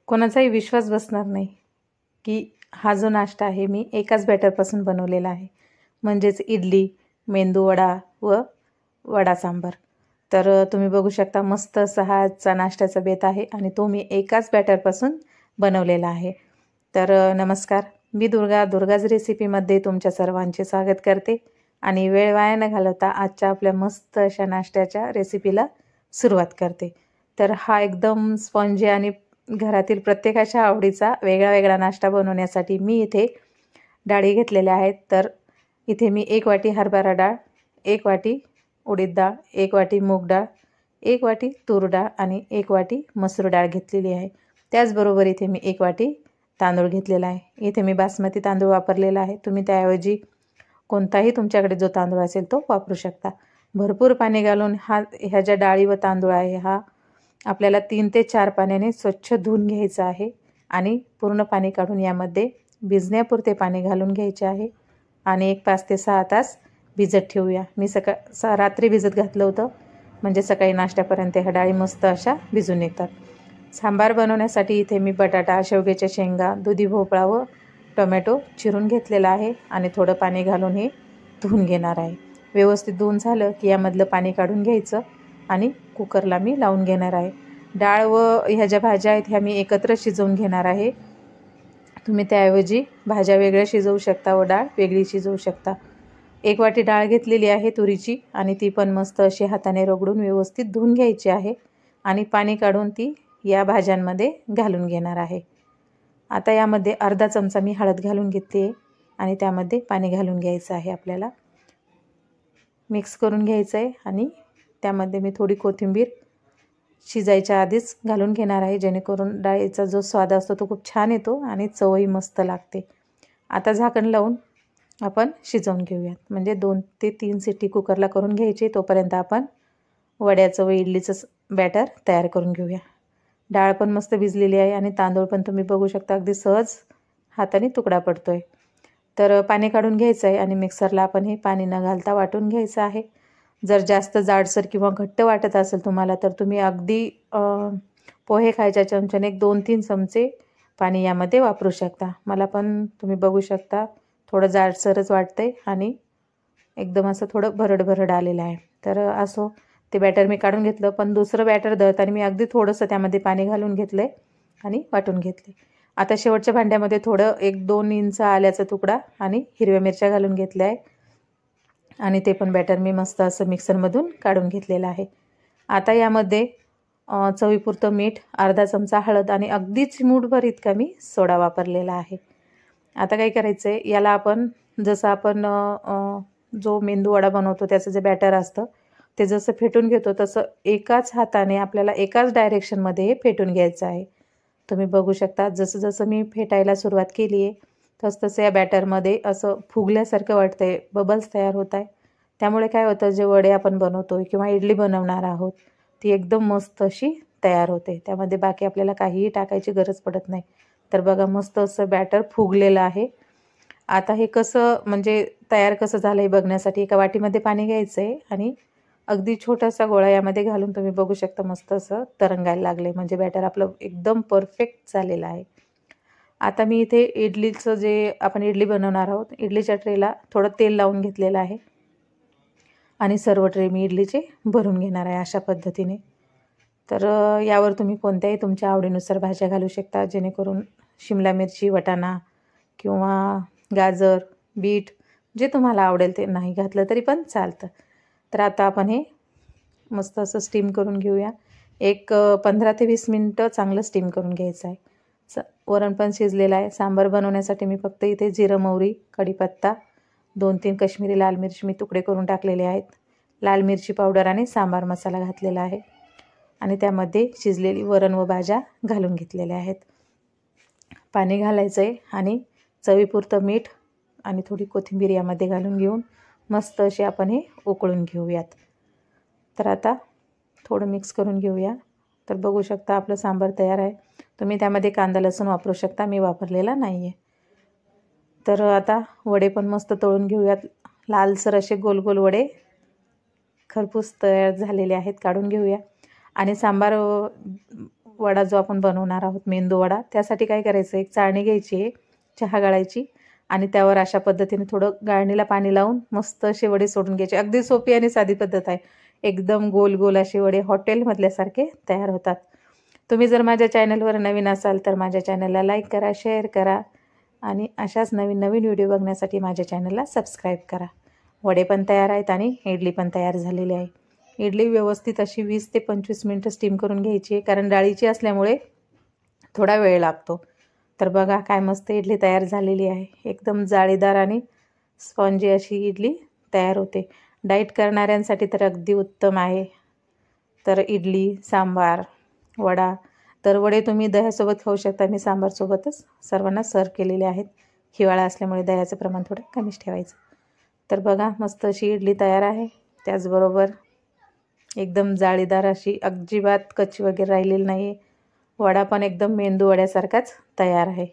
कोणाचाही विश्वास बसणार नाही की हा जो नाश्ता आहे मी एकाच बॅटरपासून बनवलेला आहे, म्हणजेच इडली, मेंदूवडा व वडा सांबार। तर तुम्ही बघू शकता मस्त असा हा आजचा नाश्त्याचा बेत आहे आणि तो मी एकाच बॅटरपासून बनवलेला आहे। तर नमस्कार, मी दुर्गाज रेसिपीमध्ये तुमच्या सर्वांचे स्वागत करते आणि वेळ वाया न घालवता आजच्या आपल्या मस्त अशा नाश्त्याच्या रेसिपीला सुरुवात करते। तर हा एकदम स्पॉन्जी आणि घरातील प्रत्येकाच्या आवडीचा वेगळा नाश्ता बनवण्यासाठी मी इथे डाळी घेतलेल्या आहेत। तर इथे मी 1 वाटी हरभरा डाळ, 1 वाटी उडीद डाळ, 1 वाटी मूग डाळ, 1 वाटी तूर डाळ आणि 1 वाटी मसूर डाळ घेतलेली आहे। त्याचबरोबर इथे मी 1 वाटी तांदूळ घेतलेला आहे। इथे मी बासमती तांदूळ वापरलेला आहे, तुम्ही त्याऐवजी कोणताही तुमच्याकडे जो तांदूळ असेल तो वापरू शकता। भरपूर पाणी घालून ह्या ज्या डाळी व तांदूळ आहे हा आपल्याला 3 ते 4 पाण्याने स्वच्छ धुवून घ्यायचं आहे आणि पूर्ण पाणी काढून यामध्ये भिजण्यापुरते पाणी घालून घ्यायचे आहे आणि 5 ते 6 तास भिजत ठेवूया। मी रात्री भिजत घातलं होतं, म्हणजे सकाळी नाश्त्यापर्यंत ह्या डाळी मस्त अशा भिजून निघतात। सांबार बनवण्यासाठी इथे मी बटाटा, शेवग्याच्या शेंगा, दुधी भोपळा व टोमॅटो चिरून घेतलेला आहे आणि थोडं पाणी घालून हे धुवून घेणार आहे। व्यवस्थित धुवून झालं की यामधलं पाणी काढून घ्यायचं आणि कुकरला मी लावून घेणार आहे। डाळ व ह्या ज्या भाज्या आहेत ह्या मी एकत्र शिजवून घेणार आहे, तुम्ही त्याऐवजी भाज्या वेगळ्या शिजवू शकता व डाळ वेगळी शिजवू शकता। 1 वाटी डाळ घेतलेली आहे तुरीची आणि ती पण मस्त अशी हाताने रगडून व्यवस्थित धुवून घ्यायची आहे आणि पाणी काढून ती या भाज्यांमध्ये घालून घेणार आहे। आता यामध्ये अर्धा चमचा मी हळद घालून घेतली आहे आणि त्यामध्ये पाणी घालून घ्यायचं आहे। आपल्याला मिक्स करून घ्यायचं आहे आणि त्यामध्ये मी थोडी कोथिंबीर शिजायच्या आधीच घालून घेणार आहे, जेणेकरून डाळीचा जो स्वाद असतो तो खूप छान येतो आणि चवही मस्त लागते। आता झाकण लावून आपण शिजवून घेऊयात, म्हणजे 2 ते 3 शिट्टी कुकरला करून घ्यायची। तोपर्यंत आपण वड्याचं व इडलीचं बॅटर तयार करून घेऊया। डाळ पण मस्त भिजलेली आहे आणि तांदूळ पण तुम्ही बघू शकता अगदी सहज हाताने तुकडा पडतोय। तर पाणी काढून घ्यायचं आहे आणि मिक्सरला आपण हे पाणी न घालता वाटून घ्यायचं आहे। जर जास्त जाडसर किंवा घट्ट वाटत असेल तुम्हाला तर तुम्ही अगदी पोहे खायच्या चमच्याने 2-3 चमचे पाणी यामध्ये वापरू शकता। मला पण तुम्ही बघू शकता थोडं जाडसरच वाटतंय आणि एकदम असं थोडं भरड आलेलं आहे। तर असो, ते बॅटर मी काढून घेतलं, पण दुसरं बॅटर दळताना मी अगदी थोडंसं त्यामध्ये पाणी घालून घेतलंय आणि वाटून घेतले। आता शेवटच्या भांड्यामध्ये थोडं 1-2 इंच आल्याचा तुकडा आणि हिरव्या मिरच्या घालून घेतल्या आहे आणि ते पण बॅटर मी मस्त असं मिक्सरमधून काढून घेतलेलं आहे। आता यामध्ये चवीपुरतं मीठ, अर्धा चमचा हळद आणि अगदी चिमूटभर इतका मी सोडा वापरलेला आहे। आता काय करायचं आहे, याला आपण जसं आपण जो मेंदूवडा बनवतो त्याचं जे बॅटर असतं ते जसं फेटून घेतो तसं एकाच हाताने आपल्याला एकाच डायरेक्शनमध्ये हे फेटून घ्यायचं आहे। तुम्ही बघू शकता जसं मी फेटायला सुरुवात केली आहे तसं या बॅटरमध्ये असं फुगल्यासारखं वाटतंय, बबल्स तयार होत आहे। त्यामुळे काय होतं, जे वडे आपण बनवतो किंवा इडली बनवणार आहोत ती एकदम मस्त अशी तयार होते, त्यामध्ये बाकी आपल्याला काहीही टाकायची गरज पडत नाही। तर बघा मस्त असं बॅटर फुगलेलं आहे। आता हे म्हणजे तयार कसं झालं आहे बघण्यासाठी एका वाटीमध्ये पाणी घ्यायचं आहे आणि अगदी छोटासा गोळा यामध्ये घालून तुम्ही बघू शकता मस्त असं तरंगायला लागले, म्हणजे बॅटर आपलं एकदम परफेक्ट झालेलं आहे। आता मी इथे इडलीचं जे आपण इडली बनवणार आहोत, इडलीच्या ट्रेला थोडं तेल लावून घेतलेलं आहे आणि सर्व ट्रे मी इडलीचे भरून घेणार आहे अशा पद्धतीने। तर यावर तुम्ही कोणत्याही तुमच्या आवडीनुसार भाज्या घालू शकता, जेणेकरून शिमला मिरची, वाटाणा किंवा गाजर, बीट जे तुम्हाला आवडेल ते, नाही घातलं तरी पण चालतं। तर आता आपण हे मस्त असं स्टीम करून घेऊया। 15 ते 20 मिनटं चांगलं स्टीम करून घ्यायचं आहे। वरण पण शिजलेलं आहे। सांबार बनवण्यासाठी मी फक्त इथे जिरं, मोहरी, कढीपत्ता, 2-3 काश्मीरी लाल मिरची मी तुकडे करून टाकलेले आहेत, लाल मिरची पावडर आणि सांबार मसाला घातलेला आहे आणि त्यामध्ये शिजलेली वरण व भाज्या घालून घेतलेल्या आहेत। पाणी घालायचं आहे आणि चवीपुरतं मीठ आणि थोडी कोथिंबीर यामध्ये घालून घेऊन मस्त अशी आपण हे उकळून घेऊयात। तर आता थोडं मिक्स करून घेऊया। तर बघू शकता आपलं सांबार तयार आहे। तुम्ही त्यामध्ये कांदा लसूण वापरू शकता, मी वापरलेला नाही आहे। तर आता वडे पण मस्त तळून घेऊयात, लालसर असे गोल गोल वडे खरपूस तयार झालेले आहेत, काढून घेऊया। आणि सांबार वडा जो आपण बनवणार आहोत मेंदू वडा, त्यासाठी काय करायचं, एक चाळणी घ्यायची आहे, चहा गाळायची आणि त्यावर अशा पद्धतीने थोडं गाळणीला पाणी लावून मस्त असे वडे सोडून घ्यायचे. अगदी सोपी आणि साधी पद्धत आहे. एकदम गोल गोल असे वडे हॉटेलमधल्यासारखे तयार होतात. तुम्ही जर माझ्या चॅनलवर नवीन असाल तर माझ्या चॅनलला लाईक करा, शेअर करा आणि अशाच नवीन नवीन व्हिडिओ बघण्यासाठी माझ्या चॅनलला सबस्क्राईब करा. वडे पण तयार आहेत आणि इडली पण तयार झालेली आहे. इडली व्यवस्थित अशी 20 ते 25 मिनटं स्टीम करून घ्यायची आहे, कारण डाळीची असल्यामुळे थोडा वेळ लागतो. तर बघा काय मस्त इडली तयार झालेली आहे. एकदम जाळीदार आणि स्पॉन्जी अशी इडली तयार होते. डाएट करणाऱ्यांसाठी तर अगदी उत्तम आहे. तर इडली, सांबार, वडा, तर वडे तुम्ही दह्यासोबत खाऊ शकता. मी सांबारसोबतच सर्वांना सर्व केलेले आहेत. हिवाळा असल्यामुळे दह्याचं प्रमाण थोडं कमीच ठेवायचं. तर बघा मस्त अशी इडली तयार आहे. त्याचबरोबर एकदम जाळीदार अशी, अजिबात कच्ची वगैरे राहिलेली नाही. वडा पण एकदम मेंदू वड्यासारखाच तयार आहे.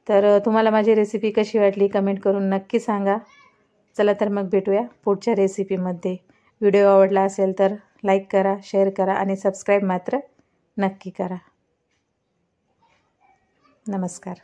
तर तुम्हाला माझी रेसिपी कशी वाटली कमेंट करून नक्की सांगा. चला तर मग भेटूया पुढच्या रेसिपीमध्ये. व्हिडिओ आवडला असेल तर लाईक करा, शेअर करा आणि सबस्क्राईब मात्र नक्की करा. नमस्कार.